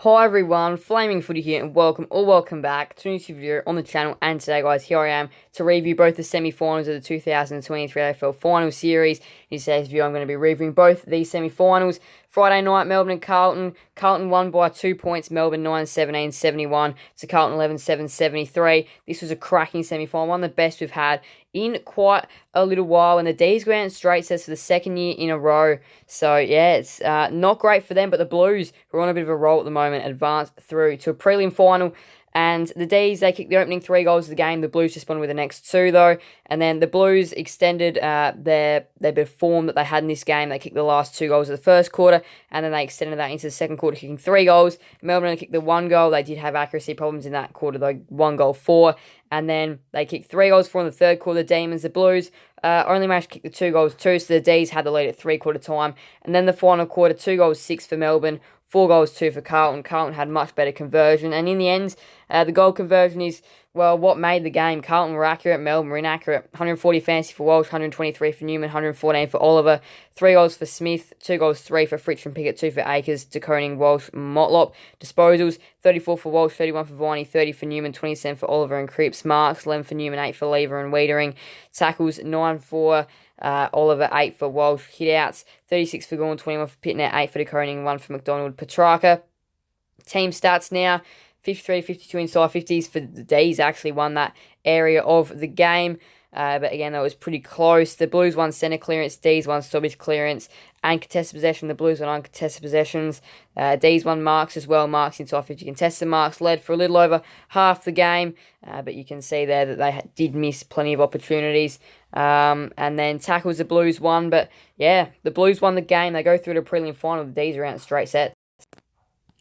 Hi everyone, Flaming Footy here and welcome back to a new video on the channel. And today guys, here I am to review both the semi-finals of the 2023 AFL Final Series. In today's video I'm going to be reviewing both these semi-finals. Friday night, Melbourne and Carlton. Carlton won by 2 points, Melbourne 9-17-71 to Carlton 11-7-73. This was a cracking semi-final, one of the best we've had in quite a little while, and the D's go out in straight sets for the second year in a row. So yeah, it's not great for them, but the Blues, who are on a bit of a roll at the moment, advanced through to a prelim final. And the D's, they kicked the opening 3 goals of the game. The Blues responded with the next 2, though. And then the Blues extended their bit of form that they had in this game. They kicked the last 2 goals of the first quarter, and then they extended that into the second quarter, kicking 3 goals. Melbourne only kicked the 1 goal. They did have accuracy problems in that quarter, though. 1 goal 4. And then they kicked 3 goals 4 in the third quarter. The Demons, the Blues, only managed to kick the 2 goals 2, so the D's had the lead at 3-quarter time. And then the final quarter, 2 goals 6 for Melbourne, 4 goals 2 for Carlton. Carlton had much better conversion, and in the end, the goal conversion is, well, what made the game. Carlton were accurate, Melbourne were inaccurate. 140 fancy for Walsh, 123 for Newman, 114 for Oliver, 3 goals for Smith, 2 goals 3 for Fritsch and Pickett, 2 for Akers, De Koning, Walsh, Motlop. Disposals, 34 for Walsh, 31 for Viney, 30 for Newman, 27 for Oliver and Cripps. Marks, 11 for Newman, 8 for Lever and Wiedering. Tackles, 9 for Oliver, 8 for Walsh. Hit-outs, 36 for Gawn, 21 for Pittner, 8 for De Koning, 1 for McDonald. Petrarca. Team stats now, 53-52 inside 50s for the D's. Actually won that area of the game. But again, that was pretty close. The Blues won centre clearance, D's won stoppage clearance, and contested possession. The Blues won uncontested possessions. D's won marks as well. Marks inside 50 contested marks led for a little over half the game. But you can see there that they did miss plenty of opportunities. And then tackles, the Blues won. But yeah, the Blues won the game. They go through to the prelim final. The D's are out in straight sets.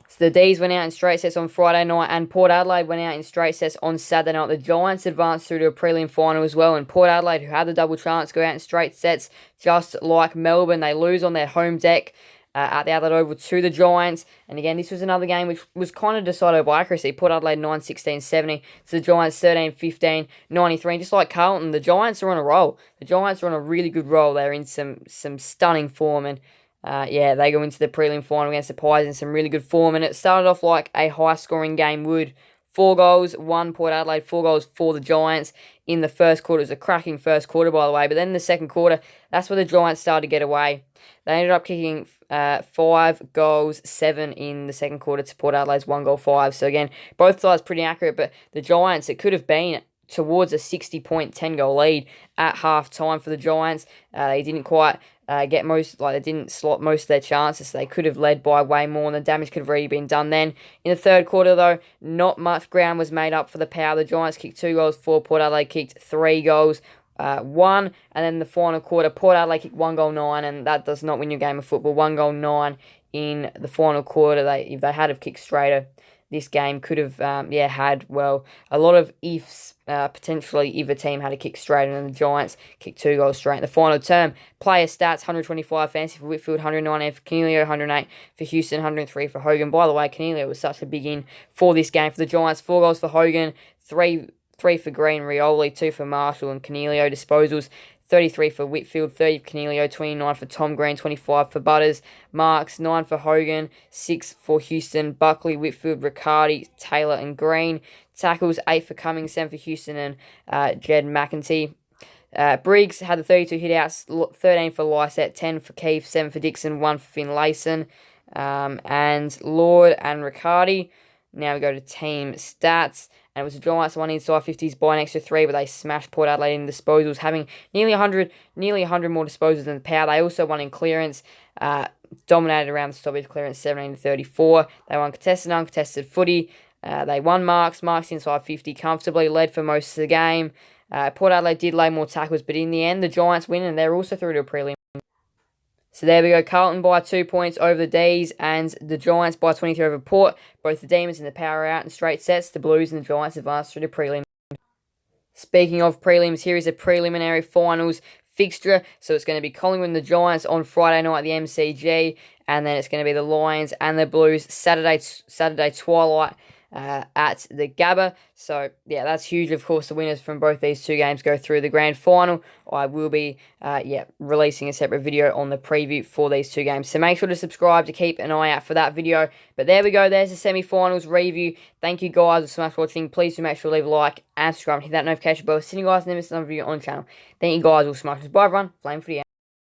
So the D's went out in straight sets on Friday night, and Port Adelaide went out in straight sets on Saturday night. The Giants advanced through to a prelim final as well, and Port Adelaide, who had the double chance, go out in straight sets just like Melbourne. They lose on their home deck at the Adelaide Oval to the Giants. And again, this was another game which was kind of decided by accuracy. Port Adelaide 9-16-70 to the Giants 13-15-93. Just like Carlton, the Giants are on a roll. The Giants are on a really good roll. They're in some stunning form, and yeah, they go into the prelim final against the Pies in some really good form. And it started off like a high-scoring game would. 4 goals, 1 Port Adelaide, 4 goals for the Giants in the first quarter. It was a cracking first quarter, by the way. But then in the second quarter, that's where the Giants started to get away. They ended up kicking 5 goals, 7 in the second quarter to Port Adelaide's 1 goal 5. So again, both sides pretty accurate. But the Giants, it could have been towards a 60-point, 10-goal lead at half-time for the Giants. They didn't quite get they didn't slot most of their chances, so they could have led by way more, and the damage could have already been done then. In the third quarter, though, not much ground was made up for the Power. The Giants kicked 2 goals, 4. Port Adelaide kicked 3 goals, 1. And then the final quarter, Port Adelaide kicked 1 goal, 9, and that does not win your game of football. 1 goal, 9 in the final quarter. If they had have kicked straighter, this game could have, had, well, a lot of ifs, potentially, if a team had a kick straight, and the Giants kicked 2 goals straight in the final term. Player stats, 125 fancy for Whitfield, 198 for Canelio, 108 for Houston, 103 for Hogan. By the way, Canelio was such a big in for this game for the Giants. 4 goals for Hogan, 3 for Green, Rioli, 2 for Marshall and Canelio. Disposals, 33 for Whitfield, 30 for Canelio, 29 for Tom Green, 25 for Butters. Marks, 9 for Hogan, 6 for Houston, Buckley, Whitfield, Riccardi, Taylor and Green. Tackles, 8 for Cummings, 7 for Houston and Jed McEntee. Briggs had the 32 hit-outs, 13 for Lysette, 10 for Keefe, 7 for Dixon, 1 for Finlayson, and Lord and Riccardi. Now we go to team stats. And it was the Giants won inside 50s by an extra 3, but they smashed Port Adelaide in disposals, having nearly 100 more disposals than the Power. They also won in clearance, dominated around the stoppage clearance, 17-34. They won contested and uncontested footy. They won marks inside 50 comfortably, led for most of the game. Port Adelaide did lay more tackles, but in the end, the Giants win, and they're also through to a prelim. So there we go, Carlton by 2 points over the D's, and the Giants by 23 over Port. Both the Demons and the Power are out in straight sets. The Blues and the Giants advance through the prelim. Speaking of prelims, here is a preliminary finals fixture. So it's going to be Collingwood and the Giants on Friday night at the MCG, and then it's going to be the Lions and the Blues Saturday twilight at the Gabba. So yeah, that's huge. Of course, the winners from both these two games go through the grand final. I will be releasing a separate video on the preview for these two games. So make sure to subscribe to keep an eye out for that video. But there we go. There's the semi-finals review. Thank you guys so much for watching. Please do make sure to leave a like and subscribe and hit that notification bell. See you guys in the next video on the channel. Thank you guys all so much. Bye everyone. Flame for the end.